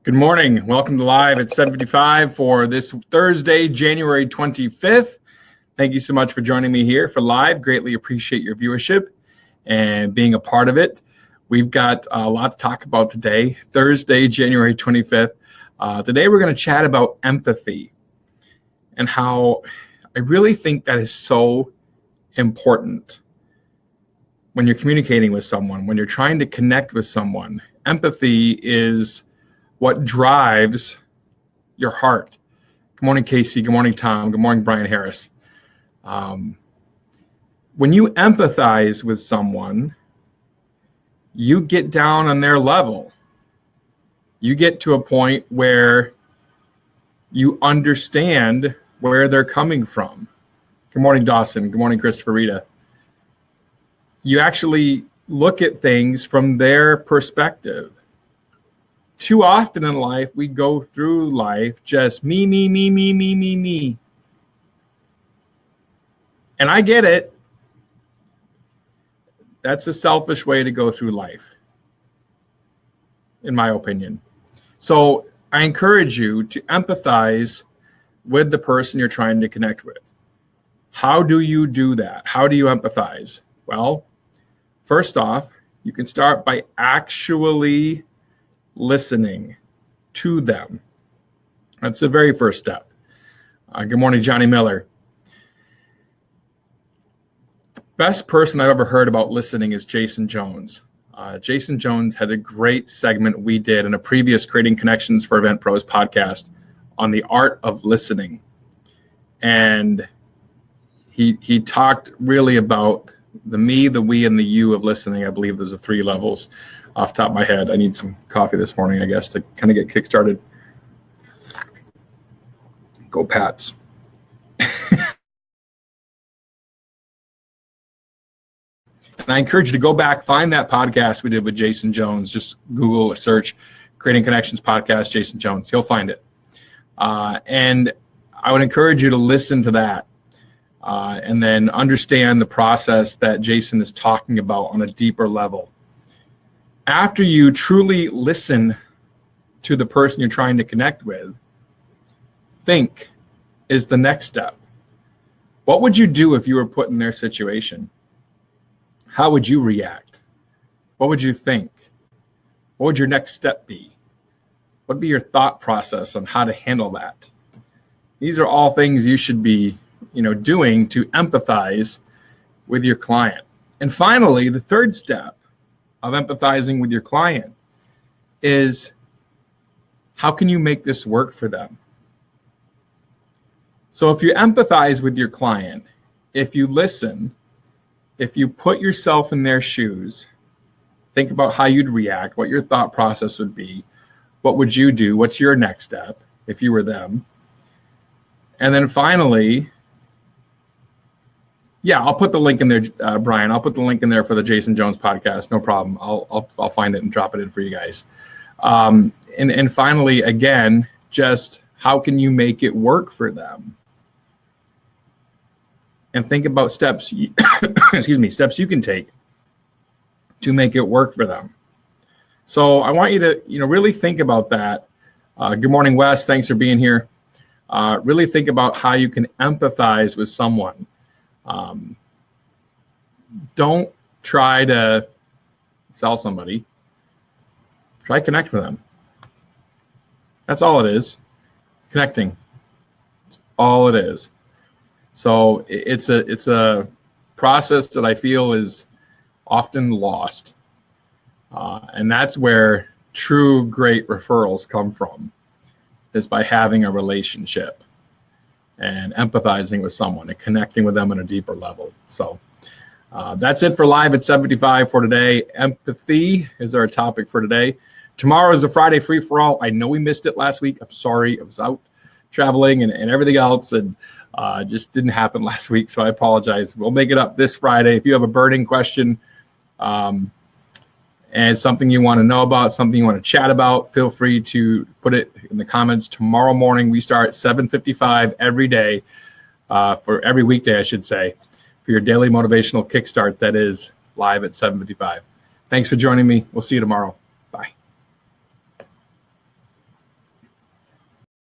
Good morning. Welcome to Live at 7:55 for this Thursday, January 25th. Thank you so much for joining me here for Live. Greatly appreciate your viewership and being a part of it. We've got a lot to talk about today, Thursday, January 25th. Today we're going to chat about empathy and how I really think that is so important when you're communicating with someone, when you're trying to connect with someone. Empathy is what drives your heart. Good morning, Casey. Good morning, Tom. Good morning, Brian Harris. When you empathize with someone, you get down on their level. You get to a point where you understand where they're coming from. Good morning, Dawson. Good morning, Christopher Rita. You actually look at things from their perspective. Too often in life, we go through life just me. And I get it. That's a selfish way to go through life, in my opinion. So I encourage you to empathize with the person you're trying to connect with. How do you do that? How do you empathize? Well, first off, you can start by actually listening to them. That's the very first step. Good morning, Johnny Miller. Best person I've ever heard about listening is Jason Jones. Jason Jones had a great segment we did in a previous Creating Connections for Event Pros podcast on the art of listening. And he talked really about the me, the we, and the you of listening. I believe there's the 3 levels. Off the top of my head, I need some coffee this morning, I guess, to kind of get kick-started. Go Pats. And I encourage you to go back, find that podcast we did with Jason Jones. Just Google or search Creating Connections podcast, Jason Jones. You'll find it. And I would encourage you to listen to that and then understand the process that Jason is talking about on a deeper level. After you truly listen to the person you're trying to connect with, think is the next step. What would you do if you were put in their situation? How would you react? What would you think? What would your next step be? What would be your thought process on how to handle that? These are all things you should be, doing to empathize with your client. And finally, the third step of empathizing with your client is, how can you make this work for them? So if you empathize with your client, if you listen, if you put yourself in their shoes, think about how you'd react, what your thought process would be, what would you do, what's your next step if you were them? And then finally, I'll put the link in there, Brian. I'll put the link in there for the Jason Jones podcast. No problem. I'll find it and drop it in for you guys. And finally, again, just how can you make it work for them? And think about steps, steps you can take to make it work for them. So I want you to, really think about that. Good morning, Wes. Thanks for being here. Really think about how you can empathize with someone. Don't try to sell somebody. Try to connect with them. That's all it is. Connecting. That's all it is. So it's a process that I feel is often lost. And that's where true great referrals come from, is by having a relationship and empathizing with someone and connecting with them on a deeper level. So that's it for Live at 7:55 for today. Empathy is our topic for today. Tomorrow is a Friday free-for-all. I know we missed it last week. I'm sorry. I was out traveling and everything else, and just didn't happen last week, so I apologize. We'll make it up this Friday. If you have a burning question and something you want to know about, something you want to chat about, feel free to put it in the comments. Tomorrow morning, we start at 7:55 every day, for every weekday, I should say, for your daily motivational kickstart that is Live at 7:55. Thanks for joining me. We'll see you tomorrow.